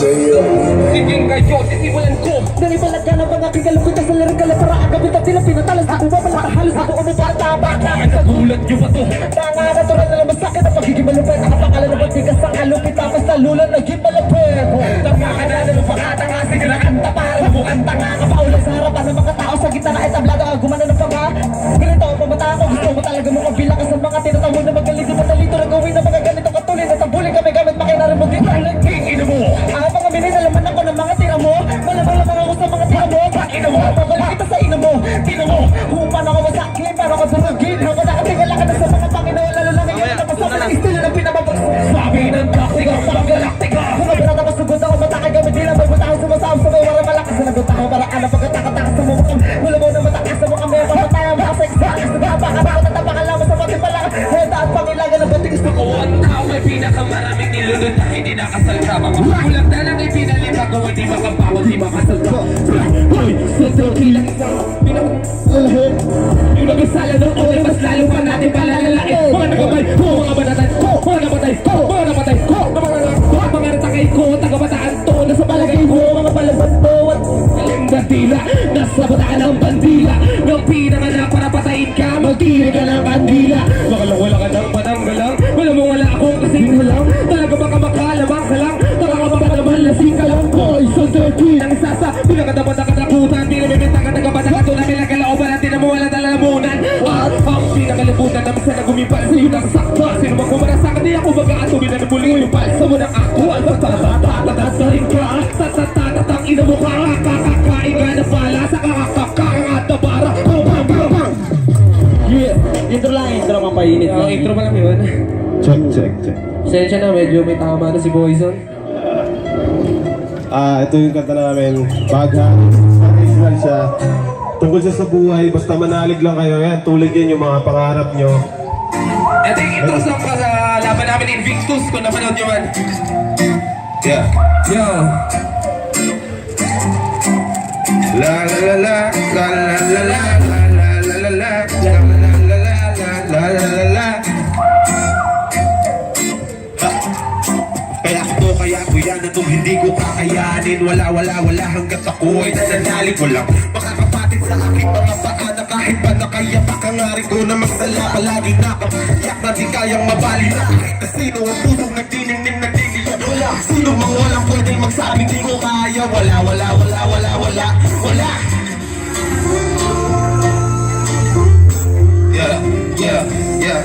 Siging kayo, sisimulan ko. Naribalat ka ng mga kikalupit sa lirikal at para agapit at tila pinatalas ako mapalat halos ako umipata Bakit nagulat nyo ba to? Tanga natural na labas sakit at pagiging malupit nakapakala na pagtigas ang kalupit tapos nalulan naging malupit Tama ka na, ano pa katanga? Sige na kanta para mukhang tanga ka pa. Paulan sa harapan ng mga tao sa gitna na etablado ka gumana ng panga ganito ang pamata ako gusto mo talaga mo kabilang ka sa mga tinatawag na magaling di matalito na gawin ng mga ganito katulin at tabulin kami gamit makinarin mo dito Ino mo, mga minin alaman ako ng mga tira mo malamang ako sa mga tira mo ino mo, babalik kita sa ina mo tino mo. Paano ka masakit, paano ka durugin Ako nakatingala ka na sa mga Panginoon Lalo lang ngayon na masama ng estilo ng pinapabagsak Sabi ng taktika, panggalaktika. Kung mabira tapos sugod ako mataka gamit din ang magbutang sumasaham sa may warang malakas na nagot ako para alam pagkatakatak sa mukang wala mo na matakas sa mukang may pamatay ang mga sex bakas nagpapakan ako natapakan lang mo sa pati pala heta at pangilagan ng batik gusto ko Oo, ang tao may pinakamaraming nilunod na hindi nakasalta. Mga magulang na lang ay pinalima ko, hindi makapawad, di makasalta. Hoy, so kilang isang lalahit yung nag-isala ng oras, mas lalo pa natin palalalain. Mga nagabay ko, mga banatan ko, mga namatay ko, mga namatay ko, mga natakay ko, tagabataan to, nasa palagay ko, mga palabas mo, at galing bandila, nasa bataan ng bandila, ng pinanganak para patayin ka, magtiri ka ng kandila. Wala ka ng pananggalang, wala mo wala akong kasing halang, talaga baka makalamang ka lang, talaga ba naman lasing ka lang, poison 13, ang isa sa pinakadapat na katakutan, pinamimita ka tagabat na katunan, pinagkalooban natin na mawala talalamunan, at ang pinakalibutan na misa na gumipal sa iyo ng sakta, sino bang kumarasakan, di ako mag-aatubin na nabuling yung palsa mo ng actual, tatatatatatatas ka rin ka, tatatatatang ina mo ka, kakakain ka na pala sa kakakakangat na bara, bang. yeah intro lang intro mapainit Ang intro pa lang yun. Check. Sensya na, medyo may tama na si Poison. Ito yung kanta namin, Baghan. Original siya. Tungkol siya sa buhay, basta manalig lang kayo. Yan, tulad yan yung mga pangarap nyo. Ito yung intro song pa sa laban namin Invictus, kung napanood nyo man. Yeah. Yeah. La la la la, la la la la, la la la la, la la la la, la la la la. Kaya ko yan anong hindi ko kakayanin. Wala hanggat ako ay nananalig. Walang makakapatid sa aking mga paa na kahit pa nakayapak ang ari ko na magsala. Palagi nakayak na di kayang mabali na kahit na sino ang pusong nagdiningning nagdinilad. Wala sino mang walang pwedeng magsabing di ko kaya. Wala Yeah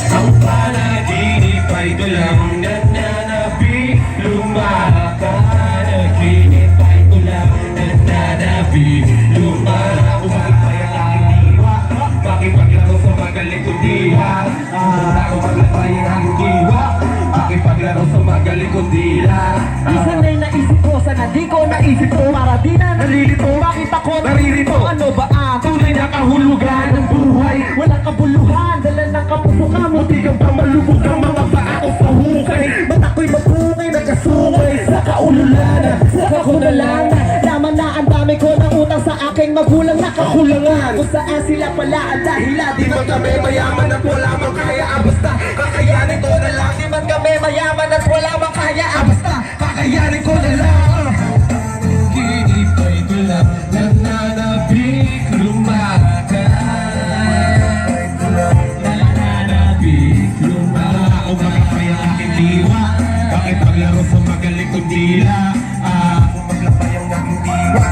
Ang panaginip ay dulang nananabik, lumapanaginip ay dulang nananabik, umagpay ang aking diwa, pakipaglaro sa magaling kong diha, umagpay ang aking diwa, pakipaglaro sa magaling kong dila. Isa na'y naisip ko, sana di ko naisip ko para di na nalilito, bakit ako Naririto. Ano ba ang Tunay na kahulugan ng buhay, walang kabuluhan, dala ng kapusukan mo di ka pa malubog ang mga paa ko sa hukay. ba't ako'y mapungay, nagkasungay sa kaululanan, sa kakunalangan naman na ang dami ko ng utang sa aking magulang na kakulangan kung saan sila pala ang dahilan Di man kami mayaman at wala mang kaya, basta kakayanin ko na lang. di man kami mayaman at wala mang kaya Basta kakayanin ko na lang. Ginip ay dulang, nananabik, lumakay. Nananabik, lumakay. Umagpay ang aking diwa, pakipaglaro sa magaling kong dila. Umaglapay ang aking diwa,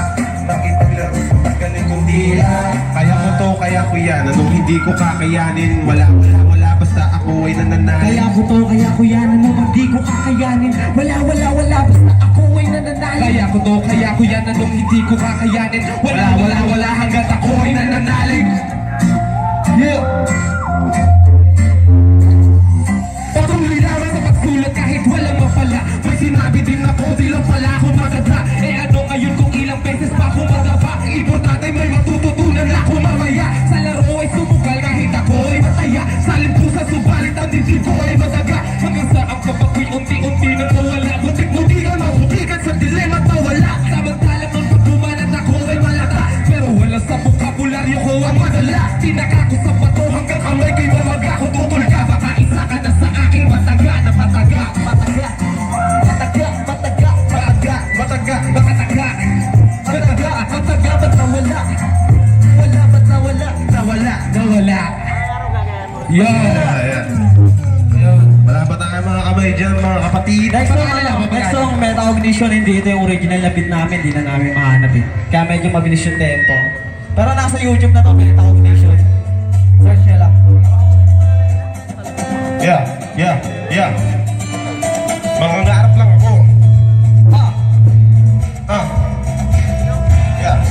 pakipaglaro sa magaling kong dila. Kaya ko to, kaya ko yan. Anong hindi ko kakayanin. Wala, basta ako ay nananalig. kaya ko yan ano hindi ko kakayanin wala basta ako ay nananalig Kaya ko to, kaya ko yan, anong hindi ko kakayanin. Wala hanggat ako ay nananalig. yeah Patuloy naman sa pagsulat kahit walang mapala. May sinabi din ako, di lang pala ako maganda. Ano ngayon kung ilang beses pa ako magaba. Importante may matututunan ako mamaya. Sa laro ay sumugal kahit ako ay mataya. Salim ko sa subalit ang dibdib ko ay mataga. Hanggang sa ang kapakoy unti-unti nang mawala. Butik-buti ang mabutikan sa dilema at mawala. Samantalang ang pagbumanat ako ay malata. Pero Yeah. Wala pa tayo mga kamay dyan, mga kapatid. Next song, Meta Ignition, hindi ito yung original na beat namin, hindi na namin mahanap eh. Kaya medyo mabilis yung tempo. Pero nasa YouTube na to, Meta Ignition. Search nyo lang. Yeah. Mga ngarap lang ako. Yeah.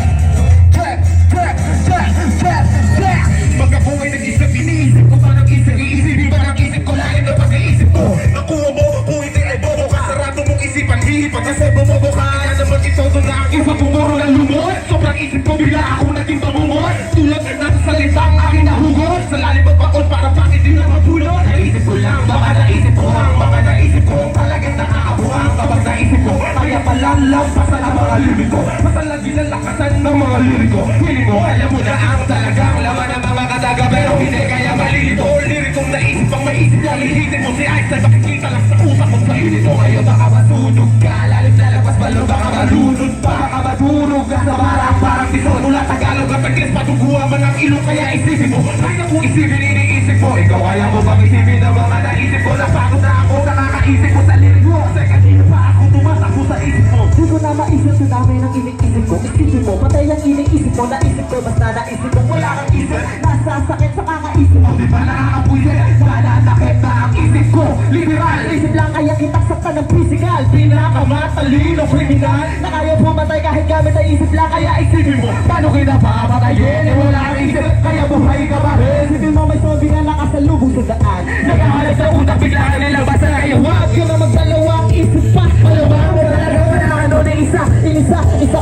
Mga buhay nag-isip, iniisip ko pa nag-isip, iisipin ba nag-isip ko lalim na pag-iisip ko. Nakuha mo, kung hindi ay bobo ka, sarado mong isipan, hihipan kasi bumobo ka. Kaya naman ito doon na ang isa pumuro ng lumot. Sobrang isip ko, bigla ako naging pamungot. Tulad na sa salita ang aking nahugot. Sa lalim at pakot, parang bakit din na mapulot. Naisip ko lang, baka naisip ko ang baka naisip ko ang talagang nakakabuhang. Kapag naisip ko, kaya palang lampasan ang mga liriko. Matalagin ang lakasan ng mga liriko. Hiling mo, alam mo na ang talagang laman ng mga kadaga. Pero hindi kaya malilito. Lirikong naisip ang maisip lang. Lihitin mo si Einstein, makikita lang sa utak mo sa inito. Ngayon baka masunog ka, lalim na labas balon. Baka malunod pa, baka madurog ka sa barang. Parang bison mula Tagalog at Ingles. Patuguha man ang ilong kaya isipin mo. Kaya kung isipin, iniisip mo. Ikaw kaya mo bang isipin ang mga naisip ko? Napagod na ako sa kakaisip ko sa lirik mo. Kasi kanina pa ako tumatakbo sa isip mo. Di ko na maisip sa dami ng iniisip ko. Isipin mo, patay ang iniisip mo. Naisip ko, basta naisip ko. Wala kang isip, nasasakit sa kakaisip mo. Di ba nakakapulit? Nananakit na ang isip ko. Literal, isip lang kaya kita sakta ng physical. Pinakamatalino kriminal na kaya pumatay kahit gamit ang isip lang. Kaya isipin mo, paano kita papatayin? Wala kang isip, kaya buhay ka pa rin. Isipin mo, may zombie na nakasalubong sa daan. Nagkakalap sa utak, bigla ka nilabas na kayo. Huwag ka na magdalawang isip pa. Malamang mo talaga na ano na isa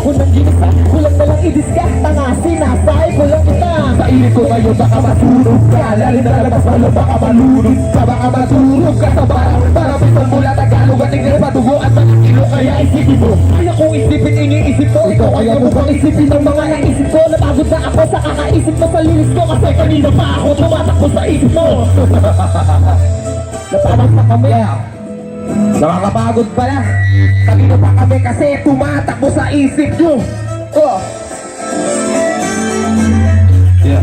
ko nang ginisa. Kulang na lang i-discuss, tanga, sinasay ko lang kita. Sa init ko ngayon, baka masunog ka. Lalim na labas malo, baka malunod ka. Baka maturog ka sa barang. Para pisang mula Tagalog at Ingles, padugo at mga kilo. Kaya isipin mo, kaya kung isipin, iniisip ko. Ikaw kaya mo bang isipin ang mga naisip ko? Napagod na ako sa kakaisip mo sa lilis ko. Kasi kanina pa ako tumatakbo sa isip mo. Napagod na kami. Nakakapagod pala. Kanina pa kami kasi tumatakbo sa isip nyo. Oh. Yeah.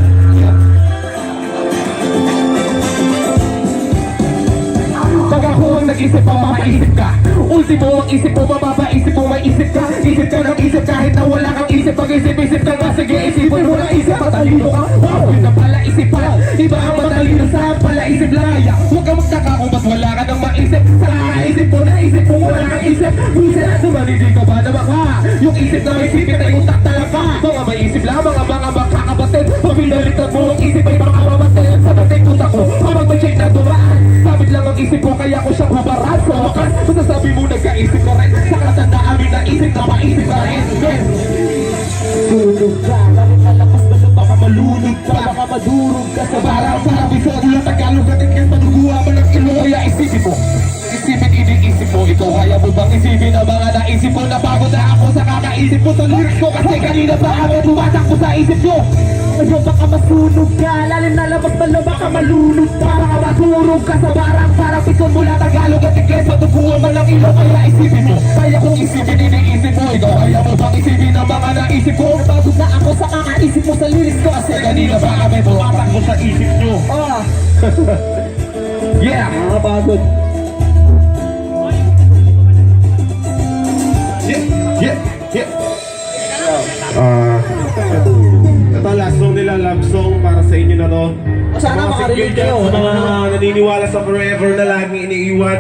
Pag ako ang nag-isip, mapapaisip ka. Ultimo ang isip mo, mapapaisip mo, may isip ka. Isip ka ng isip kahit na wala kang isip. Pag-isip-isip ka nga, sige, isipin mo na isip. Matalino ka, wow, yun na pala isip pa. Iba ang matalino sa pala isip laya. Huwag ka magtaka kung ba't wala ka nang maisip. Sa isip mo na isip mo, wala kang isip. Minsan na naman, hindi ka ba na baka yung isip na may isipin ay utak talaga. Mga may isip lang, mga makakabatid. Pag pinalitan mo ang isip ay makakabatid. Sa batik utak ko, kapag may check na dumaan. Sabit lang ang isip ko, kaya ko siyang hubaran. Sa wakas, masasabi mo nagkaisip ka rin. Sa katandaan mo na isip na maisip ka rin. Tulog ka, lalim na lakas na Baka malunod ka, baka madurog ka sa barang. Para bisa mula Tagalog at Ingles, paduguha man ang ilo. Kaya isipin mo, isipin iniisip mo. Ikaw kaya mo bang isipin ang mga naisip mo? Napagod na ako sa kakaisip mo sa lyrics ko. Kasi kanina pa ako tumatakbo sa isip nyo. Ngayon baka masunog ka, lalim na labas malo, baka malunod ka. Baka maturog ka sa barang. Para bisa mula Tagalog at Ingles, paduguha man ang ilo. Kaya isipin mo, kaya kung isipin iniisip mo. Ikaw kaya mo bang isipin ang mga naisip ko? Napagod na ako sa kakaisip mo sa lyrics ko. Kasi kanina pa kami tumatakbo sa isip nyo. Yeah! Nakapagod. Yeah. Ito last song nila, love song para sa inyo na to. Sana makarelate kayo. Sa mga naniniwala sa forever na laging iniiwan,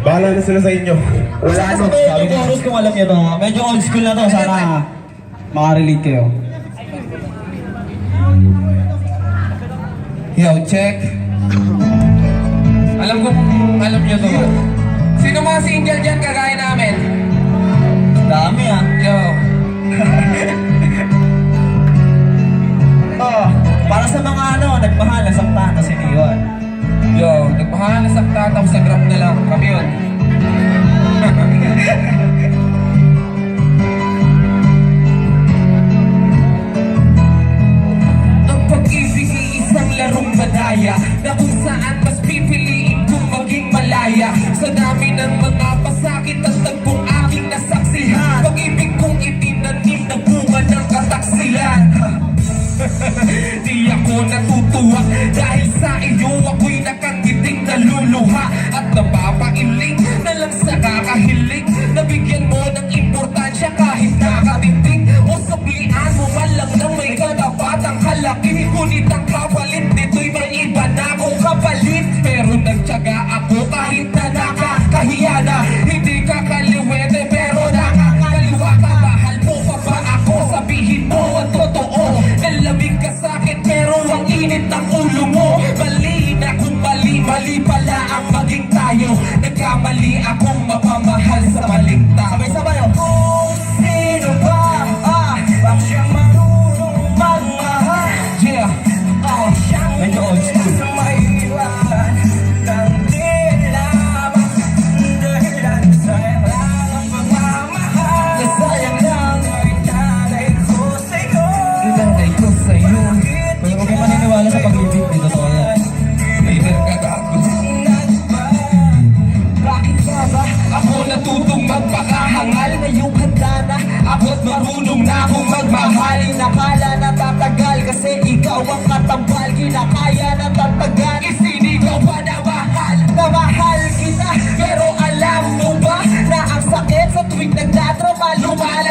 bahala na sila sa inyo. Wala ano, sabi ko chorus kung alam nyo to. Medyo old school na to, sana makarelate kayo. Yo, check. Alam nyo to. Sino mga single dyan kagaya namin? Dami ah. Yo. Para sa mga nagmahal na saktan na siniwan. Yo, nagmahal na sakta tapos sa grab na lang. Kami yun. Ang pag-ibig ay isang larong badaya na kung saan mas pipiliin kong maging malaya. Sa dami ng mga pasakit at tagpong Lumala